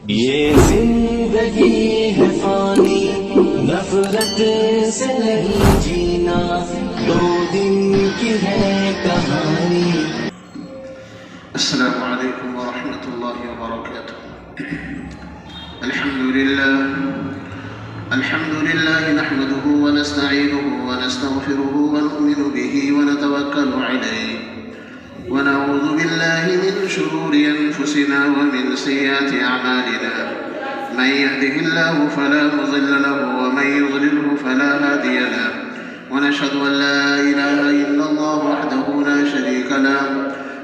یہ زندگی ہے فانی، نفرت سے نہیں جینا، 2 دن کی ہے کہانی۔ السلام علیکم ورحمۃ اللہ وبرکاتہ۔ الحمد لله نحمده ونستعينه ونستغفره ونؤمن به ونتوكل عليه ونعوذ بالله من شرور أنفسنا ومن سيئات أعمالنا، من يهده الله فلا مضل له ومن يضلله فلا هادي له، ونشهد أن لا إله إلا الله وحده لا شريك له،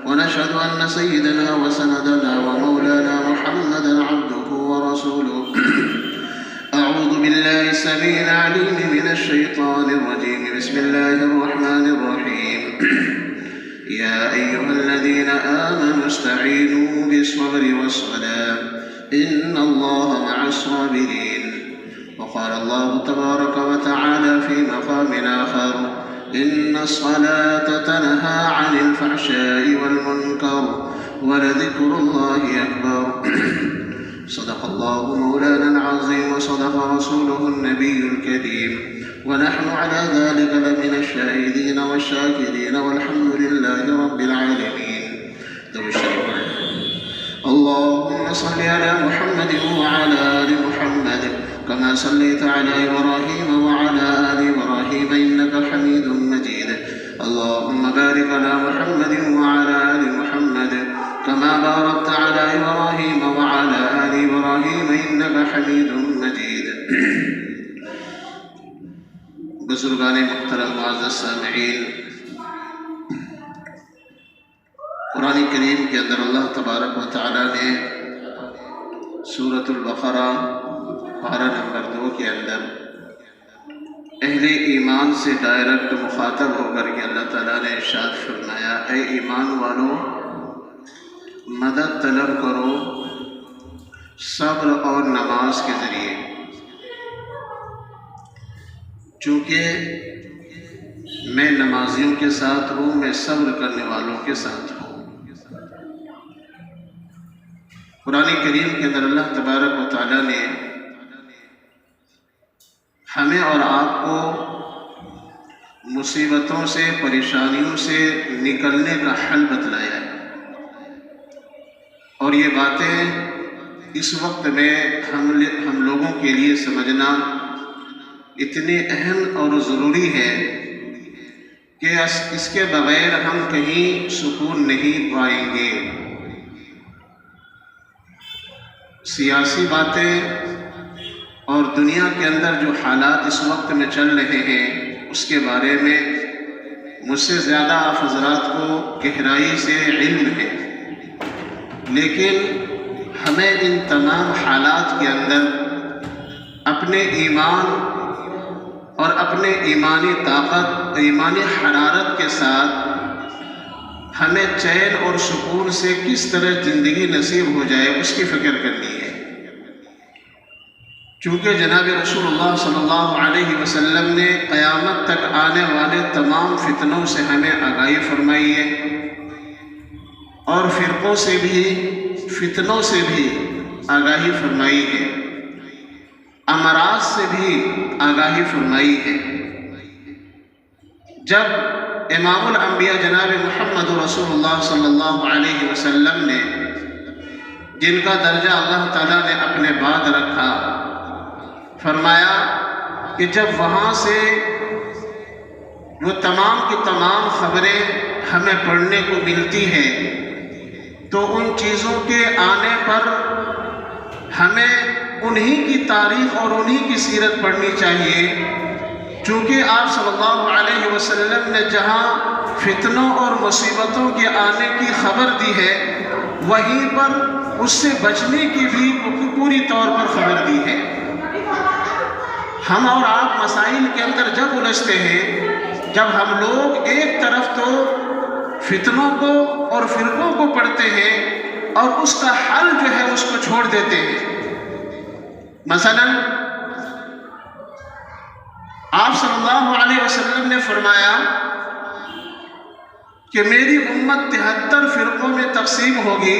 ونشهد أن سيدنا وسندنا ومولانا محمدا عبده ورسوله۔ أعوذ بالله السميع العليم من الشيطان الرجيم، بسم الله الرحمن الرحيم۔ يا أيها الذين آمنوا استعينوا بالصبر والصلاة إن الله مع الصابرين۔ وقال الله تبارك وتعالى في مقام آخر: إن الصلاة تنهى عن الفحشاء والمنكر ولذكر الله أكبر۔ صدق الله مولانا العظيم وصدق رسوله النبي الكريم، ونحن على ذلك لمن الشاهدين والشاكرين، والحمد لله رب العالمين۔ اللهم صل على محمد وعلى آل محمد كما صليت على إبراهيم وعلى آل إبراهيم إنك حميد مجيد۔ اللهم بارك على محمد وعلى آل محمد كما باركت على إبراهيم وعلى آل إبراهيم إنك حميد مجيد۔ بزرگان محترم معزز سامعین، قرآن کریم کے اندر اللہ تبارک و تعالی نے سورۃ البقرہ پارہ نمبر 2 کے اندر اہل ایمان سے ڈائریکٹ مخاطب ہو کر کے اللہ تعالیٰ نے ارشاد فرمایا: اے ایمان والو، مدد طلب کرو صبر اور نماز کے ذریعے، چونکہ میں نمازیوں کے ساتھ ہوں، میں صبر کرنے والوں کے ساتھ ہوں۔ قرآن کریم کے اندر اللہ تبارک و تعالیٰ نے ہمیں اور آپ کو مصیبتوں سے، پریشانیوں سے نکلنے کا حل بتلایا ہے، اور یہ باتیں اس وقت میں ہم لوگوں کے لیے سمجھنا اتنی اہم اور ضروری ہے کہ اس کے بغیر ہم کہیں سکون نہیں پائیں گے۔ سیاسی باتیں اور دنیا کے اندر جو حالات اس وقت میں چل رہے ہیں، اس کے بارے میں مجھ سے زیادہ آپ حضرات کو گہرائی سے علم ہے، لیکن ہمیں ان تمام حالات کے اندر اپنے ایمان اور اپنے ایمانی طاقت، ایمانی حرارت کے ساتھ ہمیں چین اور سکون سے کس طرح زندگی نصیب ہو جائے اس کی فکر کرنی ہے، چونکہ جناب رسول اللہ صلی اللہ علیہ وسلم نے قیامت تک آنے والے تمام فتنوں سے ہمیں آگاہی فرمائی ہے، اور فرقوں سے بھی، فتنوں سے بھی آگاہی فرمائی ہے، امراض سے بھی آگاہی فرمائی ہے۔ جب امام الانبیاء جناب محمد رسول اللہ صلی اللہ علیہ وسلم نے، جن کا درجہ اللہ تعالیٰ نے اپنے بعد رکھا، فرمایا کہ جب وہاں سے وہ تمام کی تمام خبریں ہمیں پڑھنے کو ملتی ہیں، تو ان چیزوں کے آنے پر ہمیں انہی کی تاریخ اور انہی کی سیرت پڑھنی چاہیے، چونکہ آپ صلی اللہ علیہ وسلم نے جہاں فتنوں اور مصیبتوں کے آنے کی خبر دی ہے، وہیں پر اس سے بچنے کی بھی پوری طور پر خبر دی ہے۔ ہم اور آپ مسائل کے اندر جب الجھتے ہیں، جب ہم لوگ ایک طرف تو فتنوں کو اور فرقوں کو پڑھتے ہیں اور اس کا حل جو ہے اس کو چھوڑ دیتے ہیں۔ مثلا آپ صلی اللہ علیہ وسلم نے فرمایا کہ میری امت 73 فرقوں میں تقسیم ہوگی،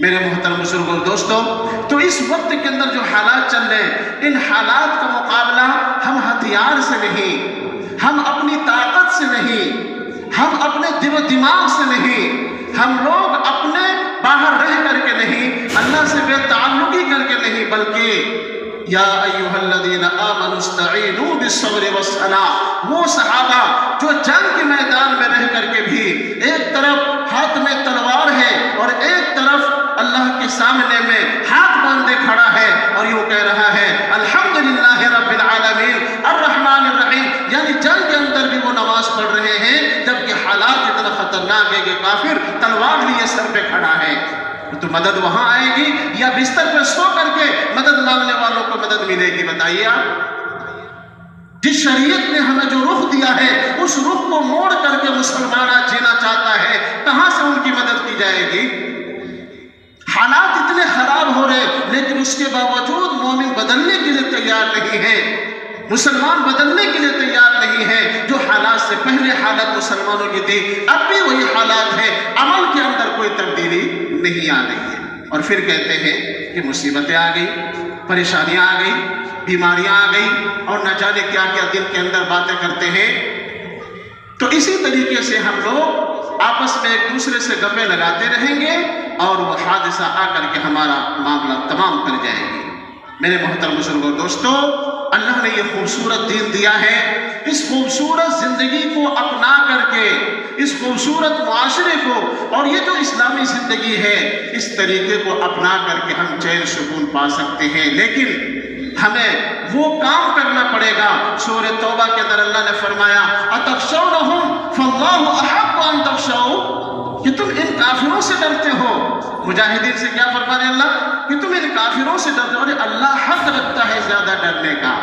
میرے محترم بزرگوں دوستوں، تو اس وقت کے اندر جو حالات چل رہے ہیں، ان حالات کا مقابلہ ہم ہتھیار سے نہیں، ہم اپنی طاقت سے نہیں، ہم اپنے دل و دماغ سے نہیں، ہم لوگ اپنے باہر رہ کر کے نہیں، اللہ سے بے تعلقی کر کے نہیں، بلکہ یا ایھا الذین آمنوا استعینوا بالصبر والصلاۃ، وہ صحابہ جو جنگ کے میدان میں رہ کر کے بھی ایک طرف ہاتھ میں تلوار ہے اور ایک طرف اللہ کے سامنے میں ہاتھ باندھے کھڑا ہے اور یوں کہہ رہا ہے الحمدللہ رب العالمین الرحمن الرحیم، یعنی جنگ کے اندر بھی وہ نماز پڑھ رہے ہیں جبکہ حالات اتنا خطرناک ہے کہ کافر تلوار لیے سر پہ کھڑا ہے، تو مدد وہاں آئے گی یا بستر پہ سو کر کے مدد مانگنے والوں کو مدد ملے گی؟ بتائیے آپ۔ جس شریعت نے ہمیں جو رخ دیا ہے اس رخ کو موڑ کر کے مسلمان آج جینا چاہتا ہے، کہاں سے ان کی مدد کی جائے گی؟ حالات اتنے خراب ہو رہے لیکن اس کے باوجود مومن بدلنے کے لیے تیار نہیں ہے، مسلمان بدلنے کے لیے تیار نہیں ہے۔ جو حالات سے پہلے حالت مسلمانوں کی تھی اب بھی وہی حالات ہے، عمل کے اندر کوئی تبدیلی نہیں آ رہی ہے، اور پھر کہتے ہیں کہ مصیبتیں آ گئی، پریشانیاں آ گئی، بیماریاں آ گئی، اور نہ جانے کیا کیا دل کے اندر باتیں کرتے ہیں۔ تو اسی طریقے سے ہم لوگ آپس میں ایک دوسرے سے گپیں لگاتے رہیں گے اور وہ حادثہ آ کر کے ہمارا معاملہ تمام کر جائے گی۔ میرے محترم بزرگوں دوستو، اللہ نے یہ خوبصورت دین دیا ہے، اس خوبصورت زندگی کو اپنا کر کے، اس خوبصورت معاشرے کو، اور یہ جو اسلامی زندگی ہے اس طریقے کو اپنا کر کے ہم چین سکون پا سکتے ہیں، لیکن ہمیں وہ کام کرنا پڑے گا۔ سورہ توبہ کے اندر اللہ نے فرمایا اتخشونہم فاللہ احق ان تخشوا، کہ تم ان کافروں سے ڈرتے ہو۔ مجاہدین سے کیا فرما رہے اللہ؟ کہ تم ان کافروں سے ڈرتے ہو، اور اللہ حق رکھتا ہے زیادہ ڈرنے کا۔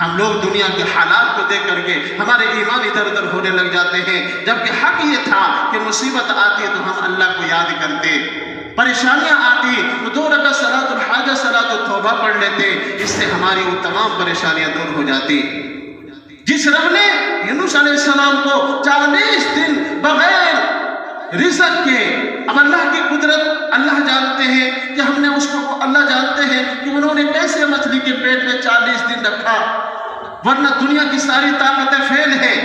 ہم لوگ دنیا کے حالات کو دیکھ کر کے ہمارے ایمان ادھر ادھر ہونے لگ جاتے ہیں، جبکہ حق یہ تھا کہ مصیبت آتی تو ہم اللہ کو یاد کرتے، پریشانیاں آتی تو 2 رکعت صلاۃ الحاجہ صلاۃ التوبہ پڑھ لیتے، اس سے ہماری وہ تمام پریشانیاں دور ہو جاتی۔ جس رب نے یونس علیہ السلام کو 40 دن بغیر رزق کے، اب اللہ کی قدرت اللہ جانتے ہیں کہ ہم نے اس کو، اللہ جانتے ہیں کہ انہوں نے کیسے مچھلی کے پیٹ میں 40 دن رکھا، ورنہ دنیا کی ساری طاقتیں فیل ہیں،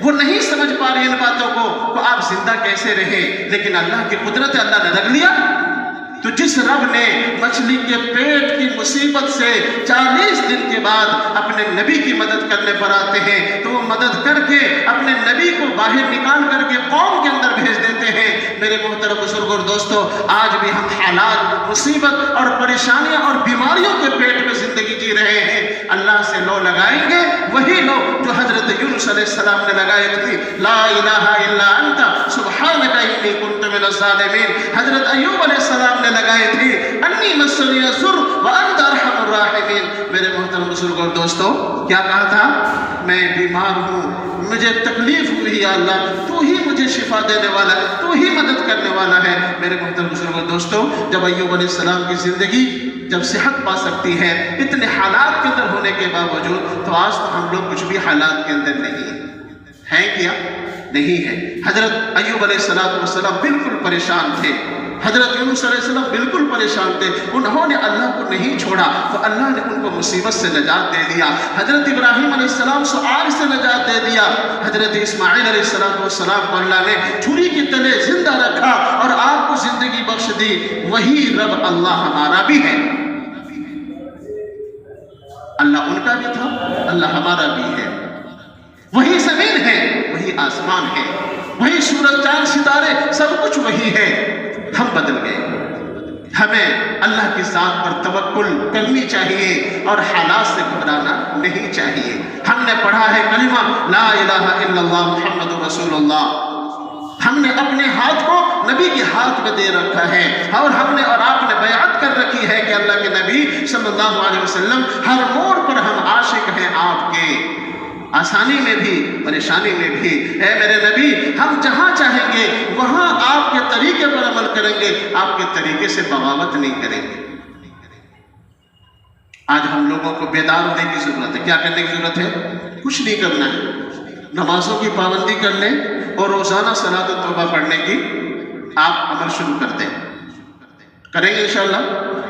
وہ نہیں سمجھ پا رہی ان باتوں کو، تو آپ زندہ کیسے رہے؟ لیکن اللہ کی قدرت ہے، اللہ نے رکھ لیا۔ تو جس رب نے مچھلی کے پیٹ کی مصیبت سے 40 دن کے بعد اپنے نبی کی مدد کرنے پر آتے ہیں، تو وہ مدد کر کے اپنے نبی کو باہر نکال کر کے قوم کے اندر بھیج دیتے ہیں۔ میرے محترم بزرگوں اور دوستوں، آج بھی ہم حالات، مصیبت اور پریشانیاں اور بیماریوں کے پیٹ میں زندگی جی رہے ہیں۔ اللہ سے لو لگائیں گے وہی لو جو حضرت یونس علیہ السلام نے لگائے تھے، لا الہ الا انت سبحانک انی کنت من الظالمین۔ حضرت ایوب علیہ السلام نے لگائے تھے، انی مسنی الضر وانت ارحم الراحمین۔ میرے محترم بزرگوں اور دوستوں، کیا کہا تھا؟ میں بیمار ہوں، مجھے تکلیف ہوئی، یا اللہ تو ہی مجھے شفا دینے والا ہے، تو ہی مدد کرنے والا ہے۔ میرے محترم بزرگوں اور دوستوں، جب ایوب علیہ السلام کی زندگی جب صحت پا سکتی ہے اتنے حالات کے اندر ہونے کے باوجود، تو آج تو ہم لوگ کچھ بھی حالات کے اندر نہیں ہیں، کیا نہیں ہے؟ حضرت ایوب علیہ السلام بالکل پریشان تھے، حضرت یونس علیہ السلام بالکل پریشان تھے، انہوں نے اللہ کو نہیں چھوڑا تو اللہ نے ان کو مصیبت سے نجات دے دیا۔ حضرت ابراہیم علیہ السلام سے آگ سے نجات دے دیا، حضرت اسماعیل علیہ السلام کو اللہ نے چھری کی تلے زندہ رکھا اور آپ کو زندگی بخش دی۔ وہی رب اللہ ہمارا بھی ہے، اللہ ان کا بھی تھا، اللہ ہمارا بھی ہے۔ وہی زمین ہے، وہی آسمان ہے، وہی سورج چاند ستارے، سب کچھ وہی ہے۔ ہم بدل گئے، ہمیں اللہ کی ذات پر توکل کرنی چاہیے اور حالات سے گھبرانا نہیں چاہیے۔ ہم نے پڑھا ہے کلمہ لا الہ الا اللہ محمد رسول اللہ، ہم نے اپنے ہاتھ کو نبی کے ہاتھ میں دے رکھا ہے، اور ہم نے اور آپ نے بیعت کر رکھی ہے کہ اللہ کے نبی صلی اللہ علیہ وسلم ہر موڑ پر ہم عاشق ہیں آپ کے، آسانی میں بھی پریشانی میں بھی۔ اے میرے نبی، ہم جہاں چاہیں گے وہاں آپ کے طریقے پر عمل کریں گے، آپ کے طریقے سے بغاوت نہیں کریں گے۔ آج ہم لوگوں کو بیدار ہونے کی ضرورت ہے۔ کیا کرنے کی ضرورت ہے؟ کچھ نہیں کرنا ہے، نمازوں کی پابندی کر لیں اور روزانہ صلاۃ التوبہ پڑھنے کی آپ عمل شروع کر دیں۔ کریں گے انشاءاللہ.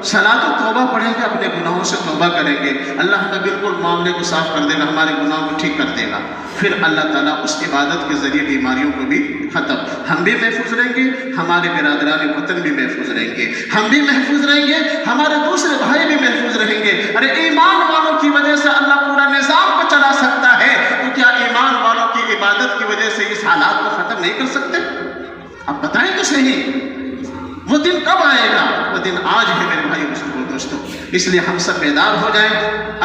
صلاۃ و توبہ پڑھیں گے, اپنے گناہوں سے توبہ کریں گے, اللہ ہمیں بالکل معاملے کو صاف کر دے گا, ہمارے گناہوں کو ٹھیک کر دے گا. پھر اللہ تعالیٰ اس عبادت کے ذریعے بیماریوں کو بھی ختم, ہم بھی محفوظ رہیں گے, ہمارے برادران وطن بھی محفوظ رہیں گے, ہم بھی محفوظ رہیں گے, ہمارے دوسرے بھائی بھی محفوظ رہیں گے. ارے ایمان والوں کی وجہ سے اللہ پورا نظام کو چلا سکتا ہے, تو کیا ایمان والوں کی عبادت کی وجہ سے اس حالات کو ختم نہیں کر سکتے؟ اب بتائیں تو صحیح, وہ دن کب آئے گا؟ وہ دن آج ہے میرے بھائی بزرگوں دوستوں. اس لیے ہم سب بیدار ہو جائیں,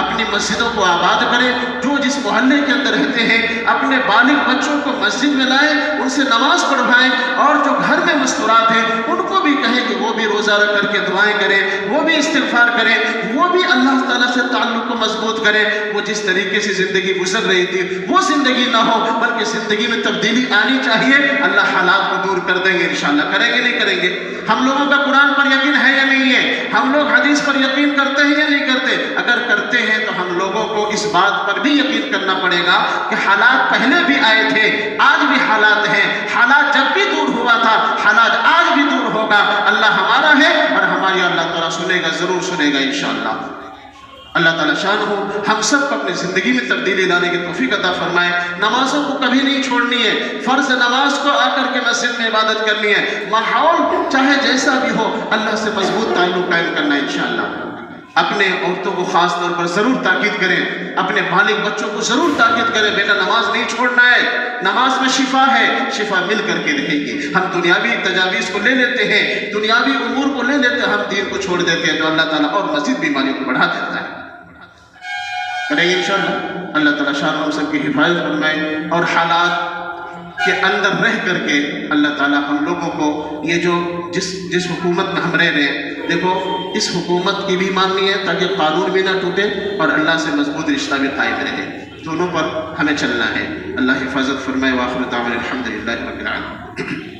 اپنی مسجدوں کو آباد کریں, جو جس محلے کے اندر رہتے ہیں اپنے بالغ بچوں کو مسجد میں لائیں, ان سے نماز پڑھوائیں, اور جو گھر میں مستورات ہیں ان کو بھی کہیں کہ وہ بھی روزہ رکھ کر کے دعائیں کریں, وہ بھی استغفار کریں, وہ بھی اللہ تعالیٰ سے تعلق کو مضبوط کریں. وہ جس طریقے سے زندگی گزر رہی تھی وہ زندگی نہ ہو, بلکہ زندگی میں تبدیلی آنی چاہیے. اللہ حالات کو دور کر دیں گے انشاءاللہ. کریں گے نہیں کریں گے؟ ہم لوگوں کا قرآن پر یقین ہے یا نہیں ہے؟ ہم لوگ حدیث پر یقین کرتے ہیں یا نہیں کرتے؟ اگر کرتے ہیں تو ہم لوگوں کو اس بات پر بھی یقین کرنا پڑے گا کہ حالات پہلے بھی آئے تھے, آج بھی حالات ہیں. حالات جب بھی دور ہوا تھا, حالات آج بھی دور ہوگا. اللہ ہمارا ہے اور ہماری اللہ تعالیٰ سنے گا, ضرور سنے گا انشاءاللہ. اللہ تعالیٰ شان ہو ہم سب کو اپنی زندگی میں تبدیلی لانے کی توفیق عطا فرمائے. نمازوں کو کبھی نہیں چھوڑنی ہے, فرض نماز کو آ کر کے مسجد میں عبادت کرنی ہے. ماحول چاہے جیسا بھی ہو, اللہ سے مضبوط تعلق قائم کرنا ہے انشاءاللہ. اپنے عورتوں کو خاص طور پر ضرور تاکید کریں, اپنے بالغ بچوں کو ضرور تاکید کریں, بیٹا نماز نہیں چھوڑنا ہے, نماز میں شفا ہے, شفا مل کر کے رہے گی. ہم دنیاوی تجاویز کو لے لیتے ہیں, دنیاوی امور کو لے لیتے ہیں, ہم دین کو چھوڑ دیتے ہیں, تو اللہ تعالیٰ اور مزید بیماریوں کو بڑھا دیتا ہے. کریں گے انشاءاللہ. اللہ تعالیٰ شان ہم سب کی حفاظت فرمائے, اور حالات کے اندر رہ کر کے اللہ تعالیٰ ہم لوگوں کو یہ جو جس حکومت میں ہم رہ رہے ہیں, دیکھو اس حکومت کی بھی ماننی ہے تاکہ قانون بھی نہ ٹوٹے اور اللہ سے مضبوط رشتہ بھی قائم رہے. دونوں پر ہمیں چلنا ہے. اللہ حفاظت فرمائے. وآخر دعوانا الحمدللہ رب العالمین.